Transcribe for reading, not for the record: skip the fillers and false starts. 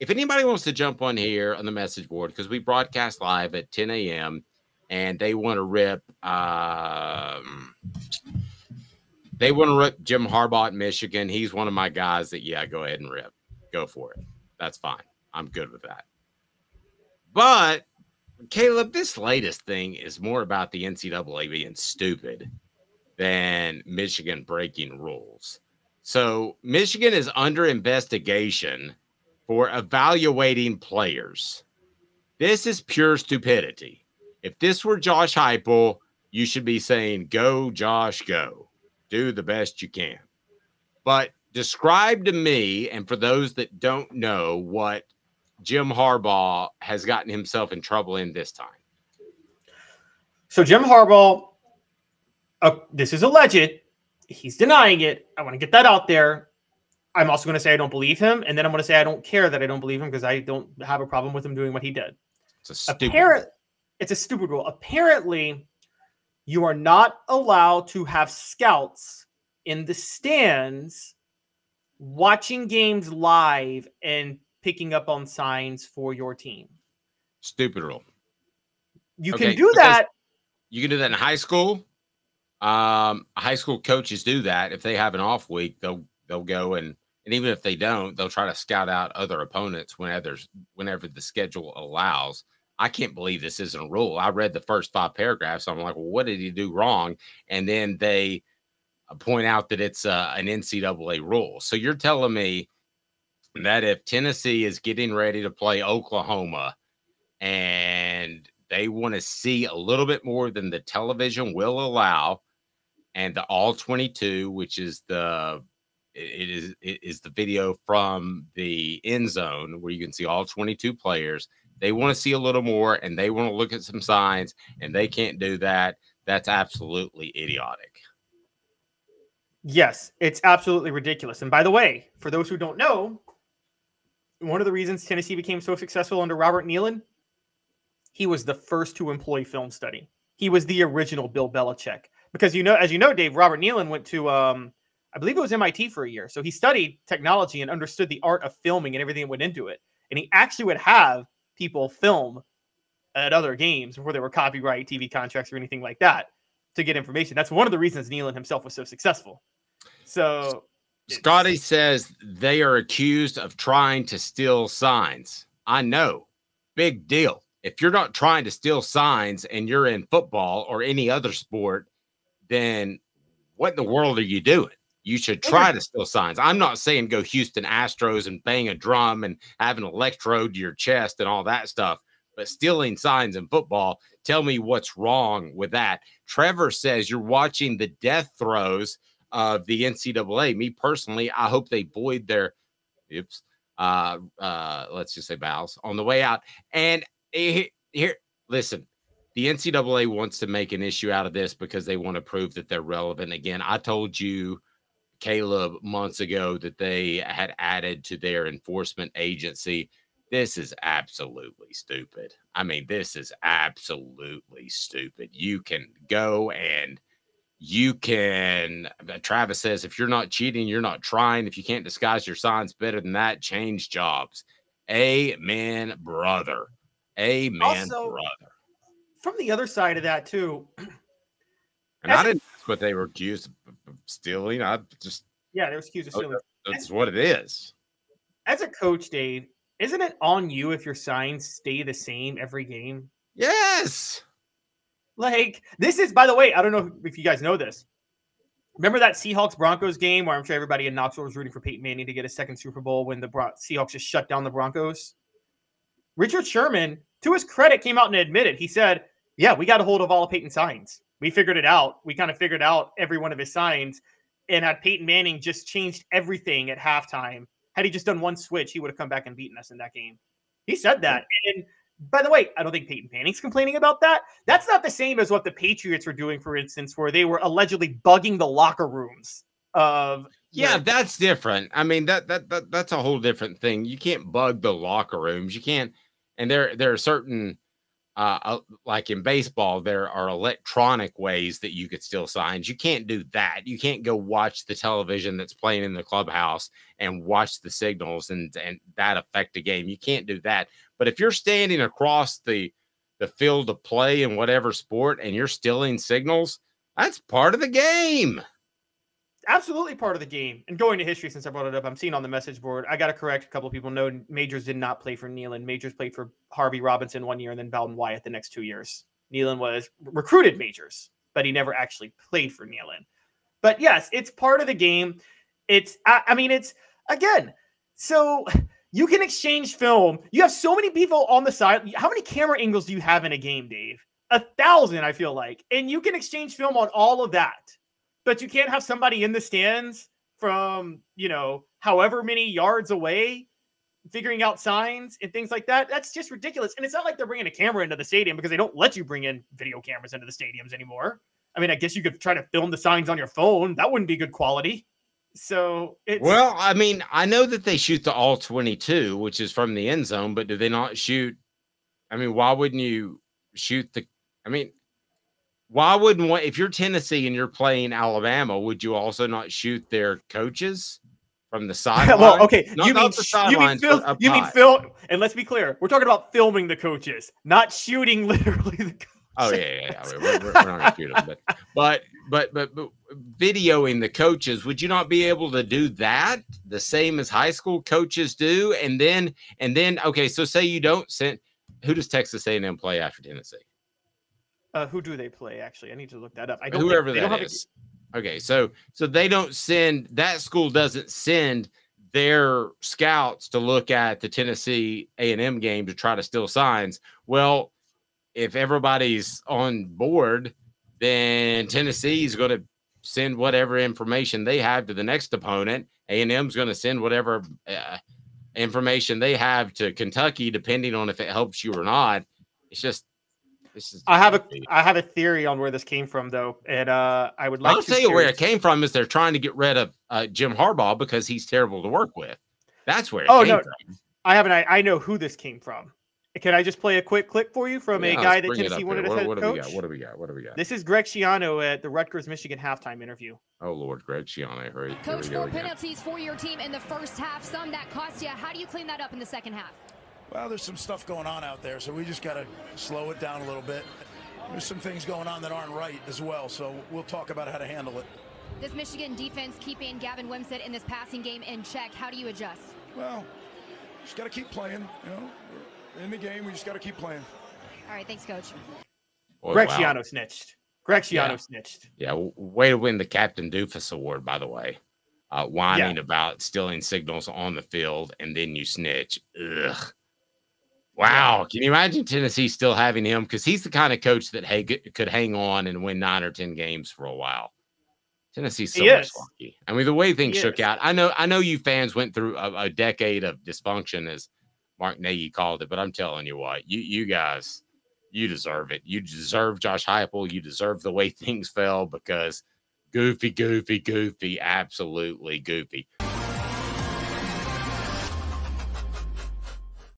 if anybody wants to jump on here on the message board, because we broadcast live at 10 a.m. and they want to rip Jim Harbaugh at Michigan. He's one of my guys that, yeah, go ahead and rip. Go for it. That's fine. I'm good with that. But, Caleb, this latest thing is more about the NCAA being stupid than Michigan breaking rules. So, Michigan is under investigation for evaluating players. This is pure stupidity. If this were Josh Heupel, you should be saying, go, Josh, go. Do the best you can. But describe to me, and for those that don't know, what Jim Harbaugh has gotten himself in trouble in this time. So Jim Harbaugh, this is alleged. He's denying it. I want to get that out there. I'm also going to say I don't believe him, and then I'm going to say I don't care that I don't believe him because I don't have a problem with him doing what he did. It's a stupid rule. Apparently, you are not allowed to have scouts in the stands watching games live and picking up on signs for your team. Stupid rule. You can do that. You can do that in high school. High school coaches do that. If they have an off week, they'll go and even if they don't, they'll try to scout out other opponents whenever the schedule allows. I can't believe this isn't a rule. I read the first 5 paragraphs. I'm like, well, what did he do wrong? And then they point out that it's an NCAA rule. So you're telling me that if Tennessee is getting ready to play Oklahoma and they want to see a little bit more than the television will allow, and the all 22, which is the video from the end zone where you can see all 22 players. They want to see a little more, and they want to look at some signs, and they can't do that. That's absolutely idiotic. Yes, it's absolutely ridiculous. And by the way, for those who don't know, one of the reasons Tennessee became so successful under Robert Nealon, he was the first to employ film study. He was the original Bill Belichick. Because, as you know, Dave, Robert Nealon went to, I believe it was MIT for a year. So he studied technology and understood the art of filming and everything that went into it. And he actually would have people film at other games before there were copyright TV contracts or anything like that to get information. That's one of the reasons Nealon himself was so successful. So Scotty says they are accused of trying to steal signs. I know. Big deal. If you're not trying to steal signs and you're in football or any other sport, then what in the world are you doing? You should try to steal signs. I'm not saying go Houston Astros and bang a drum and have an electrode to your chest and all that stuff. But stealing signs in football, tell me what's wrong with that. Trevor says you're watching the death throes of the NCAA. Me personally, I hope they void their let's just say vows on the way out. And here, listen, the NCAA wants to make an issue out of this because they want to prove that they're relevant. Again, I told you, Caleb, months ago that they had added to their enforcement agency. This is absolutely stupid. I mean, this is absolutely stupid. You can go and Travis says, if you're not cheating, you're not trying. If you can't disguise your signs better than that, change jobs. Amen, brother. Amen, also, brother. From the other side of that, too. And I didn't ask what they were accused of stealing. They were accused of stealing. That's what it is. As a coach, Dave, isn't it on you if your signs stay the same every game? Yes. Like, this is, by the way, I don't know if you guys know this. Remember that Seahawks-Broncos game where I'm sure everybody in Knoxville was rooting for Peyton Manning to get a second Super Bowl when the Seahawks just shut down the Broncos? Richard Sherman, to his credit, came out and admitted. He said, yeah, we got a hold of all of Peyton's signs. We figured it out. We kind of figured out every one of his signs. And had Peyton Manning just changed everything at halftime, had he just done one switch, he would have come back and beaten us in that game. He said that. And by the way, I don't think Peyton Manning's complaining about that. That's not the same as what the Patriots were doing, for instance, where they were allegedly bugging the locker rooms of. Yeah, that's different. I mean, that's a whole different thing. You can't bug the locker rooms. You can't. And there are certain like in baseball, there are electronic ways that you could steal signs. You can't do that. You can't go watch the television that's playing in the clubhouse and watch the signals and that affect the game. You can't do that. But if you're standing across the field of play in whatever sport and you're stealing signals, that's part of the game. Absolutely part of the game. And going to history, since I brought it up, I'm seeing on the message board, I got to correct a couple of people. No, Majors did not play for Neyland. Majors played for Harvey Robinson 1 year and then Bowden Wyatt the next 2 years. Neyland was recruited Majors, but he never actually played for Neyland. But yes, it's part of the game. It's, I mean, it's, again, so you can exchange film. You have so many people on the side. How many camera angles do you have in a game, Dave? 1,000, I feel like. And you can exchange film on all of that. But you can't have somebody in the stands from, you know, however many yards away figuring out signs and things like that. That's just ridiculous. And it's not like they're bringing a camera into the stadium because they don't let you bring in video cameras into the stadiums anymore. I mean, I guess you could try to film the signs on your phone. That wouldn't be good quality. So it's... Well, I mean, I know that they shoot the all 22, which is from the end zone, but do they not shoot? I mean, why wouldn't you shoot the... I mean... Why wouldn't one, if you're Tennessee and you're playing Alabama, would you also not shoot their coaches from the sideline? Well, okay, you mean film, and let's be clear, we're talking about filming the coaches, not shooting literally the coaches. Oh yeah. I mean, we're not gonna shoot them, but videoing the coaches, would you not be able to do that the same as high school coaches do? And then okay, so say you don't send. Who does Texas A&M play after Tennessee? Who do they play? Actually, I need to look that up. Whoever that is. Okay, so they don't send, that school doesn't send their scouts to look at the Tennessee A&M game to try to steal signs. Well, if everybody's on board, then Tennessee is going to send whatever information they have to the next opponent. A&M is going to send whatever information they have to Kentucky, depending on if it helps you or not. It's just. I have a theory on where this came from, though, and I would like. I'll tell you where it came from. Is they're trying to get rid of Jim Harbaugh because he's terrible to work with. That's where it came from. I know who this came from. Can I just play a quick clip for you from a guy that Tennessee wanted as head coach? What do we got? This is Greg Schiano at the Rutgers Michigan halftime interview. Oh Lord, Greg Schiano, hurry! Coach, 4 penalties for your team in the first half. Some that cost you. How do you clean that up in the second half? Well, there's some stuff going on out there, so we just got to slow it down a little bit. There's some things going on that aren't right as well, so we'll talk about how to handle it. This Michigan defense keeping Gavin Wimsatt in this passing game in check. How do you adjust? Well, just got to keep playing. You know, we're in the game, we just got to keep playing. All right, thanks, Coach. Boy, Greg Schiano snitched. Snitched. Yeah, way to win the Captain Doofus Award, by the way. Whining about stealing signals on the field, and then you snitch. Ugh. Wow. Can you imagine Tennessee still having him? Because he's the kind of coach that could hang on and win 9 or 10 games for a while. Tennessee's so much lucky. I mean, the way things shook out. I know you fans went through a decade of dysfunction, as Mark Nagy called it, but I'm telling you what, you guys, you deserve it. You deserve Josh Heupel. You deserve the way things fell because goofy, absolutely goofy.